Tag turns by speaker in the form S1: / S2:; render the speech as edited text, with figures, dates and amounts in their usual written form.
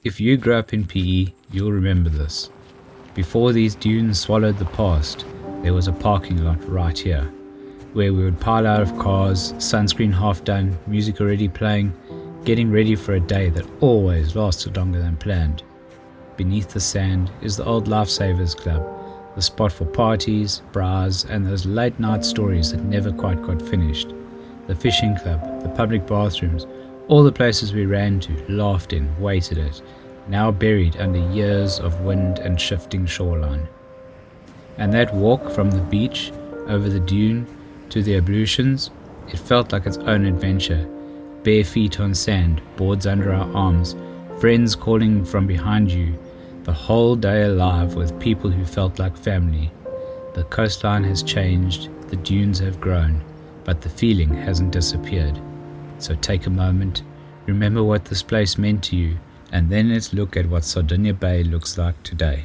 S1: If you grew up in PE, you'll remember this. Before these dunes swallowed the past, there was a parking lot right here, where we would pile out of cars, sunscreen half done, music already playing, getting ready for a day that always lasted longer than planned. Beneath the sand is the old Lifesavers Club, the spot for parties, bras, and those late night stories that never quite got finished. The fishing club, the public bathrooms, all the places we ran to, laughed in, waited at, now buried under years of wind and shifting shoreline. And that walk from the beach, over the dune, to the ablutions, it felt like its own adventure. Bare feet on sand, boards under our arms, friends calling from behind you, the whole day alive with people who felt like family. The coastline has changed, the dunes have grown, but the feeling hasn't disappeared. So take a moment, remember what this place meant to you, and then let's look at what Sardinia Bay looks like today.